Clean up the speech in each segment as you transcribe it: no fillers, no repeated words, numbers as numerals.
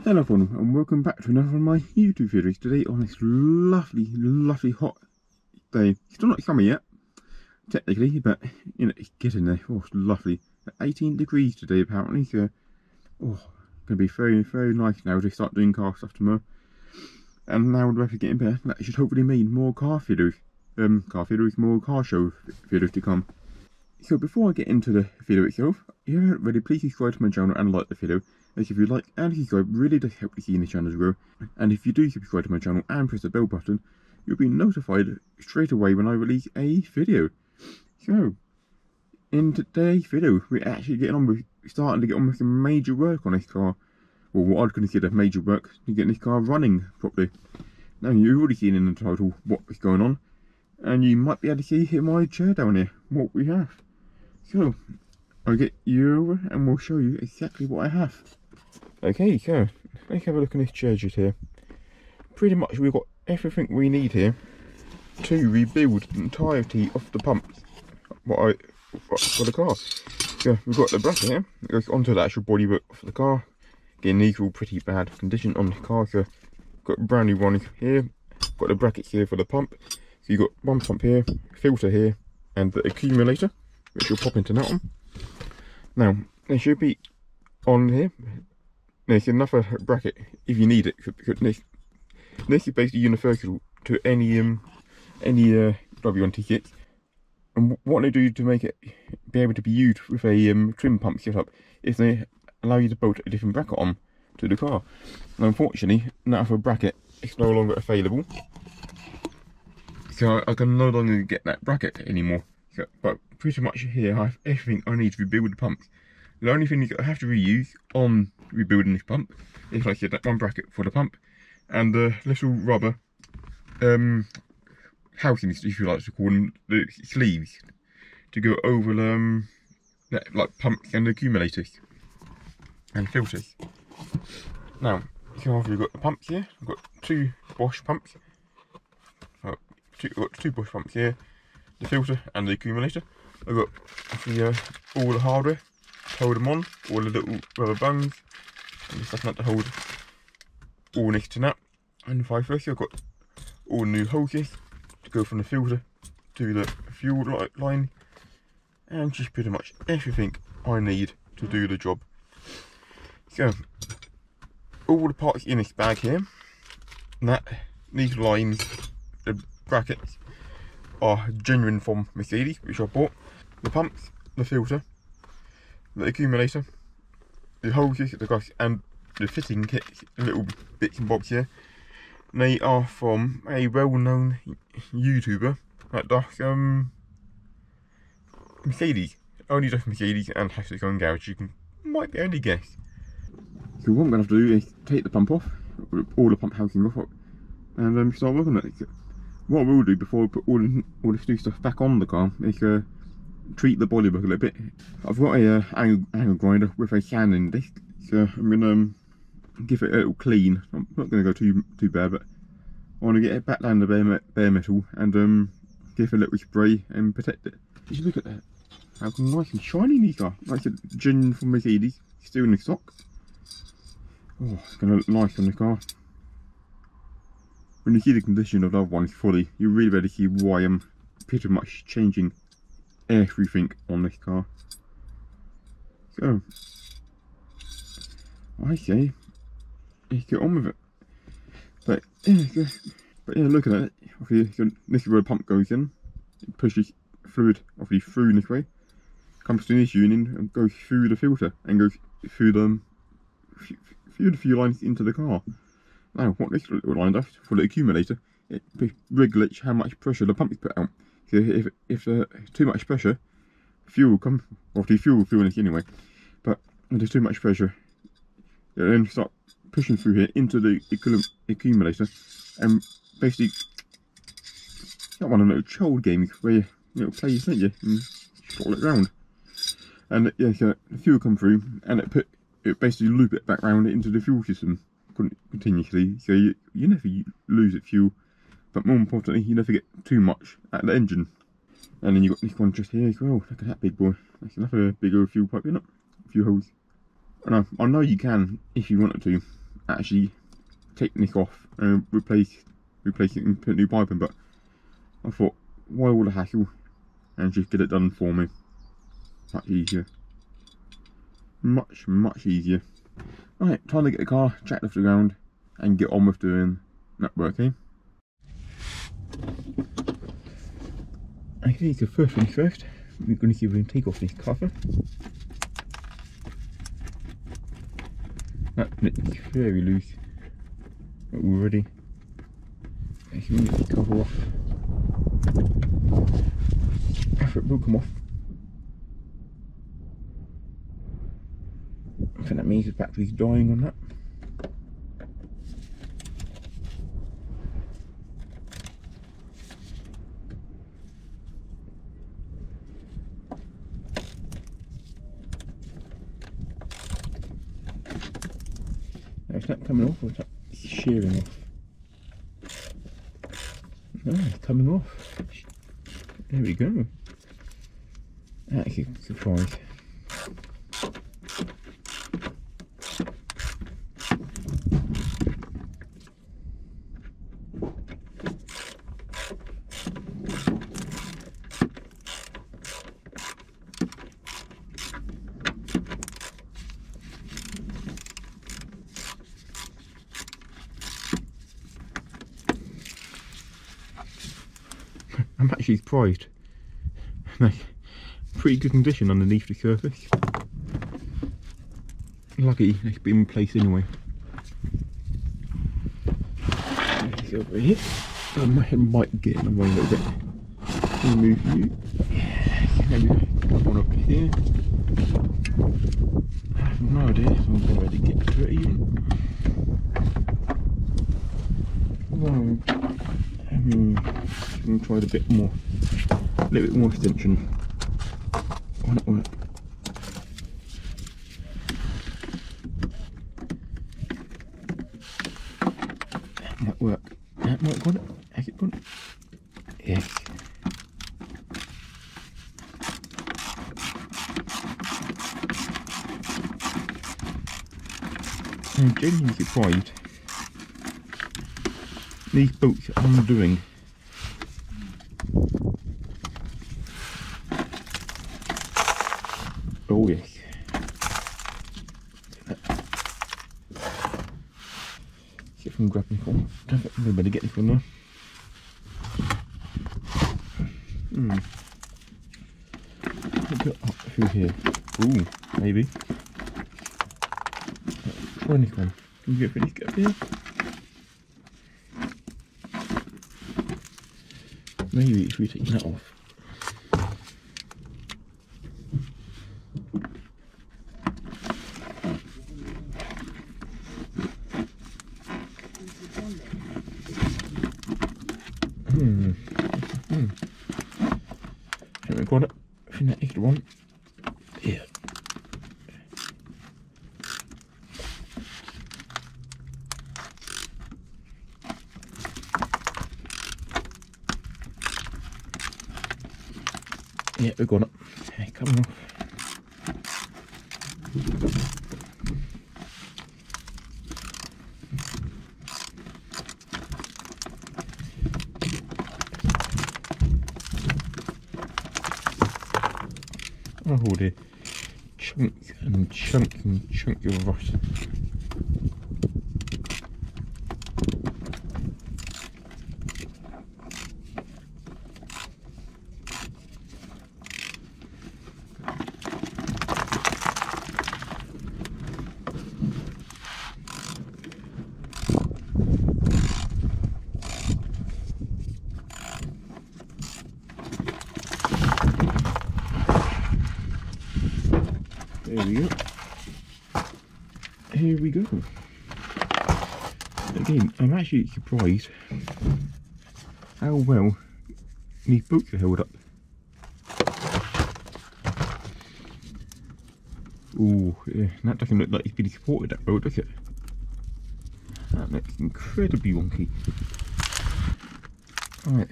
Hello everyone and welcome back to another of my YouTube videos today on this lovely hot day. It's still not summer yet, technically, but you know, it's getting there. Oh, it's lovely. 18 degrees today apparently, so oh, gonna be very nice now to start doing car stuff tomorrow. And now the weather's getting better, that should hopefully mean more car videos, more car show videos to come. So before I get into the video itself, if you haven't already, please subscribe to my channel and like the video. As if you like and subscribe really does help me see the channel grow. And if you do subscribe to my channel and press the bell button, you'll be notified straight away when I release a video. So, in today's video, we're actually starting to get on with some major work on this car. Or what I'd consider major work to get this car running properly. Now, you've already seen in the title what is going on. And you might be able to see in my chair down here what we have. So, I'll get you over and we'll show you exactly what I have. Okay, so let's have a look at this chair just here. Pretty much we've got everything we need here to rebuild the entirety of the pumps for the car. So we've got the bracket here, it goes onto the actual bodywork for the car. Again, these are all pretty bad condition on the car, so got a brand new one here, got the brackets here for the pump. So you've got one pump here, filter here, and the accumulator, which will pop into that one. Now, there should be on here, there's another bracket if you need it. This is basically universal to any W126. And what they do to make it be able to be used with a trim pump setup is they allow you to bolt a different bracket on to the car. And unfortunately, that other bracket is no longer available, so I can no longer get that bracket anymore. So, but pretty much here I have everything I need to rebuild the pumps. The only thing I have to reuse on rebuilding this pump is, like I said, that one bracket for the pump and the little rubber housings, if you like to call them, the sleeves to go over like pumps and accumulators and filters. Now, so after we've got the pumps here, I've got two Bosch pumps. Two Bosch pumps here, the filter and the accumulator. I've got all the hardware to hold them on, all the little rubber bungs and stuff like that to hold all next to that. And vice versa, I've got all the new hoses to go from the filter to the fuel line, and just pretty much everything I need to do the job. So, all the parts in this bag here, these lines, the brackets, are genuine from Mercedes, which I bought. The pumps, the filter, the accumulator, the hoses, the gas, and the fitting kits, little bits and bobs here, they are from a well-known YouTuber that does Mercedes. Only does Mercedes and has its own garage. You might be able to guess. So what I'm going to have to do is take the pump off, all the pump housing off, and start working on it. What I will do before I put all this new stuff back on the car is treat the bodywork a little bit. I've got a angle grinder with a sanding disc, so I'm going to give it a little clean. I'm not going to go too bad, but I want to get it back down to bare metal and give it a little spray and protect it. Just look at that, how nice and shiny these are. Like I said, genuine from Mercedes, still in the stock. Oh, it's going to look nice on the car. When you see the condition of the other ones fully, you really better see why I'm pretty much changing everything on this car. So, I say, let's get on with it. But yeah, looking at it, okay, so this is where the pump goes in. It pushes fluid obviously through this way, comes to this unit and goes through the filter and goes through the few lines into the car. Now, what this little line does for the accumulator, it regulates how much pressure the pump is put out. So if too much pressure, fuel will come, obviously fuel will fill this anyway, but if there's too much pressure, it then start pushing through here into the accumulator, and basically, it's not one of those child games where you play your thing and swirl it round. And yeah, so the fuel come through, and it basically loop it back round into the fuel system continuously, so you never lose the fuel, but more importantly you never get too much at the engine. And then you've got this one just here as well. Look at that big boy, that's another big old fuel pipe in it, fuel hose. And I know you can, if you wanted to, actually taking this off and replace it and put a new pipe in, but I thought, why all the hassle, and just get it done for me. Much easier. Much easier. Right, time to get the car jacked off the ground and get on with doing that work, eh? Okay, so first things first, we're going to see if we can take off this cover. It's very loose already. Okay, so we get the cover off. After it will come off. I think that means the battery's dying on that. No, it's not coming off, or it's not shearing off. No, it's coming off. There we go. Actually, surprise. I'm actually surprised. Like, pretty good condition underneath the surface. Lucky it's been replaced anyway. It's over here. Oh, my head might get in the way a little bit. Remove you. Yeah, there we go. Got one up here. I have no idea if I'm going to get to it even. Well, I'm going to try it a bit more. A little bit more extension. Why not work? That might work. That might got it. Has it got it? Yes. I'm genuinely surprised. These bolts I'm doing. Oh yes. See if I can grab this one. Don't think I'm better get this one now. Go up through here. Ooh, maybe. Try this one. Can you get up here? Maybe if we take that off. Have we got it? I think that extra one. Yeah. Yeah, we got it. Okay, coming off. Oh dear. Chunks and chunks and chunks of rust. There we go. Here we go. Again, I'm actually surprised how well these bolts are held up. Ooh, yeah, that doesn't look like it's been supported, that bolt, does it? That looks incredibly wonky. Right,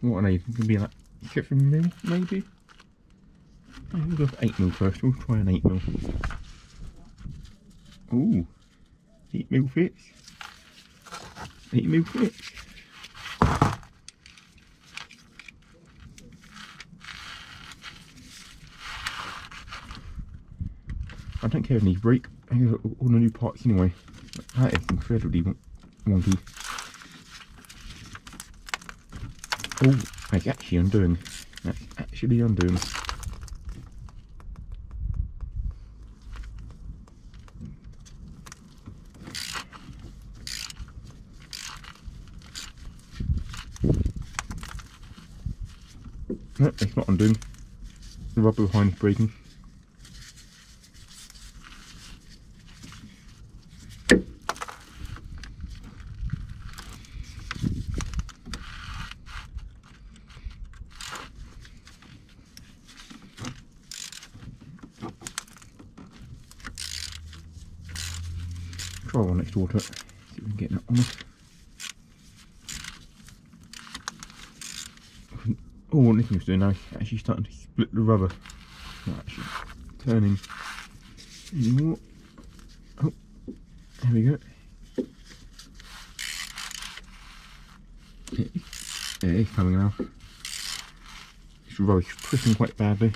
what are they? Going to be like 7mm, maybe? We'll go for 8mm first. We'll try an 8mm. Ooh, 8mm fix. 8mm fix. I don't care if it needs brake. I got all the new parts anyway. That is incredibly wonky. Oh, that's actually undoing. That's actually undoing. No, it's not undoing. The rubber behind is breaking. Try one next door to it. See if we can get that on it. Oh, what this thing's doing now, it's actually starting to split the rubber. It's not actually turning anymore. Oh, there we go. Yeah, it's coming now. This rubber's twisting quite badly.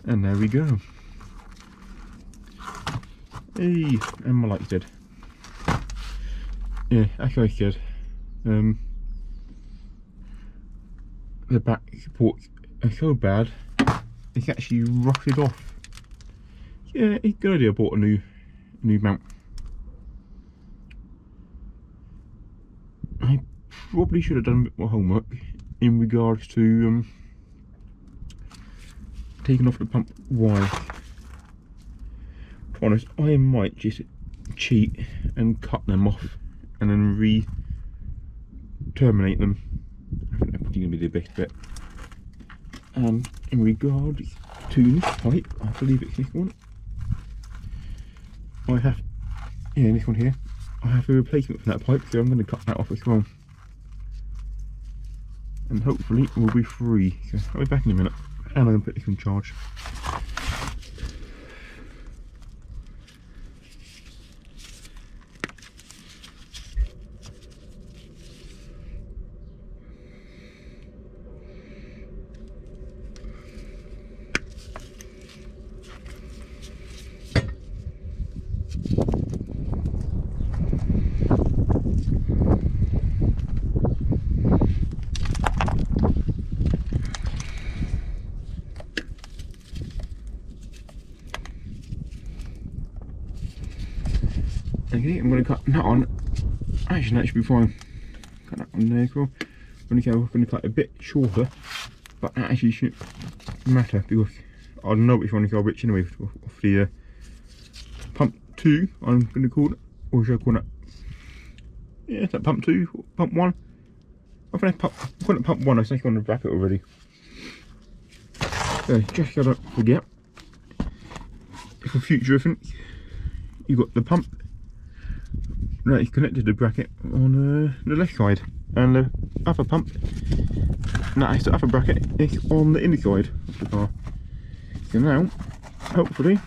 And there we go. Hey, and my light's dead. Yeah, that's what I said. The back supports are so bad, it's actually rotted off. Yeah, it's a good idea I bought a new mount. I probably should have done a bit more homework in regards to taking off the pump wire. To be honest, I might just cheat and cut them off and then re-terminate them. I think that's probably going to be the best bet. And in regards to this pipe, I believe it's this one. I have, yeah, this one here. I have a replacement for that pipe, so I'm going to cut that off as well. And hopefully we'll be free. So I'll be back in a minute. And I'm going to put this in charge. Okay, I'm going to cut that on. Actually, that should be fine. Cut that on there as well. I'm going to cut a bit shorter, but that actually shouldn't matter because I know which one is our which anyway. Off the pump 2, I'm going to call it, or should I call it? Yeah, it's that pump 2, pump 1. I think I'm calling it pump 1. I think I'm on the bracket already. So just gotta forget. For future reference, you've got the pump. Right, it's connected to the bracket on the left side, and the other pump, it's the other bracket, is on the inside of the car. So now, hopefully,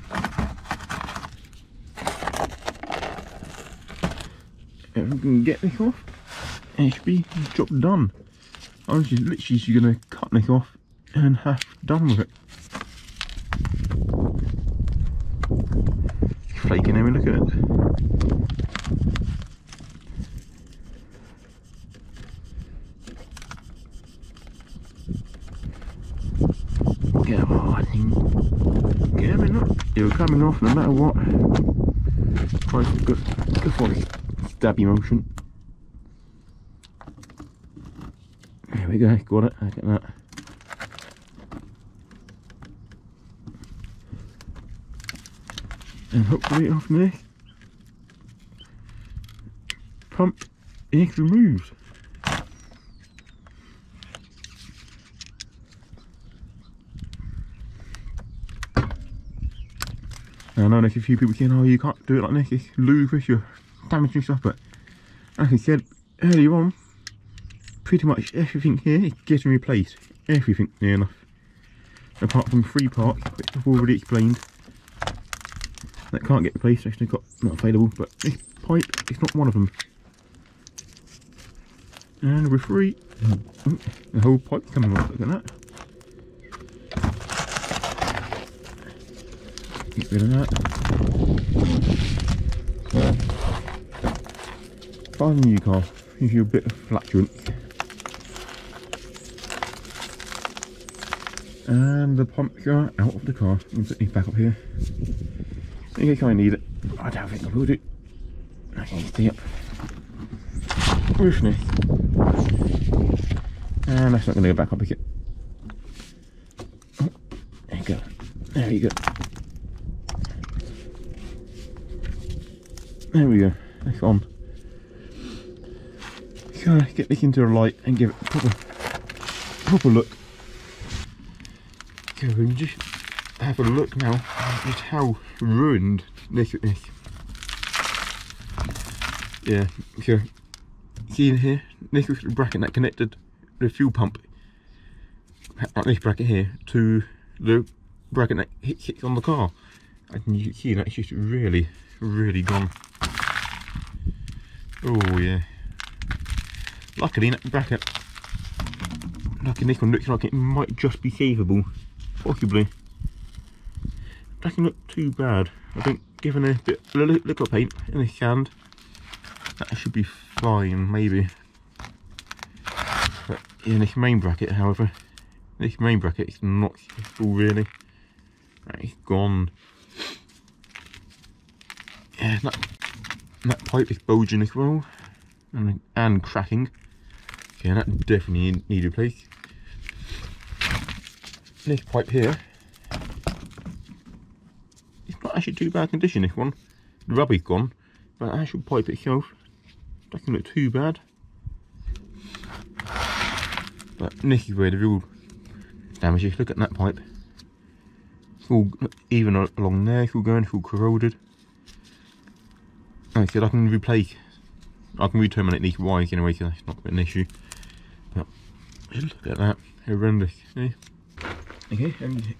if we can get this off, it should be job done. I'm just literally going to cut this off and have done with it. It's flaking, I mean, look at it. You're coming off no matter what. Quite good for the stabby motion. There we go, got it, look at that. And hopefully off this pump is removed. I know there's a few people saying, oh, you can't do it like this, it's ludicrous, you're damaging stuff, but as I said earlier on, pretty much everything here is getting replaced. Everything near enough. Apart from 3 parts, which I've already explained. That can't get replaced, actually not available, but this pipe is not one of them. And number 3, the whole pipe coming off, look at that. Get rid of that. Buy a new car, gives you a bit of fluctuance. And the pumps are out of the car. I'm going to put these back up here. In case I need it. I don't think I will do. Okay, stay up. Roofness. And that's not going to go back up again. Oh, there you go. There you go. There we go. That's on. So get this into the light and give it a proper look. So we can just have a look now at just how ruined this is. Yeah, so see in here, this was the bracket that connected the fuel pump, like this bracket here, to the bracket that hits on the car. And you can see that's just really gone. Oh yeah. Luckily that bracket, this one looks like it might just be savable. Possibly. Doesn't look too bad. I think given a little paint in the sand, that should be fine, maybe. But in this main bracket, however, this main bracket is not useful really. That is gone. Yeah, that pipe is bulging as well, and cracking. Yeah, that definitely needs replaced. This pipe here, it's not actually too bad condition, this one. The rubber's gone, but the actual pipe itself doesn't look too bad. But this is where the real damage is. Look at that pipe. It's all even along there, it's all going, it's all corroded. Like I said, I can re-terminate these wires anyway, so that's not an issue. But just look at that, horrendous. Yeah. Okay, and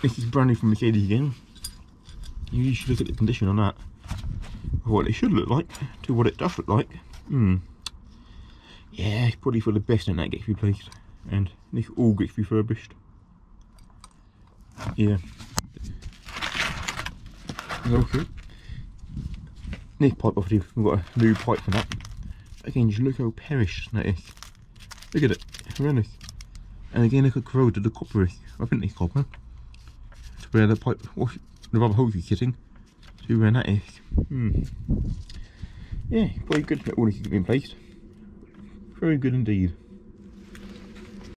this is brand new from Mercedes again. You should look at the condition on that. What it should look like to what it does look like. Yeah, it's probably for the best when that gets replaced. And this all gets refurbished. Yeah. Okay. This pipe, obviously, we've got a new pipe for that. Again, just look how perished that is. Look at it, it's horrendous. And again, look how corroded the copper is. I think it's copper. To where the pipe, the rubber hose is sitting, to where that is. Yeah, pretty good that all this has been placed. Very good indeed.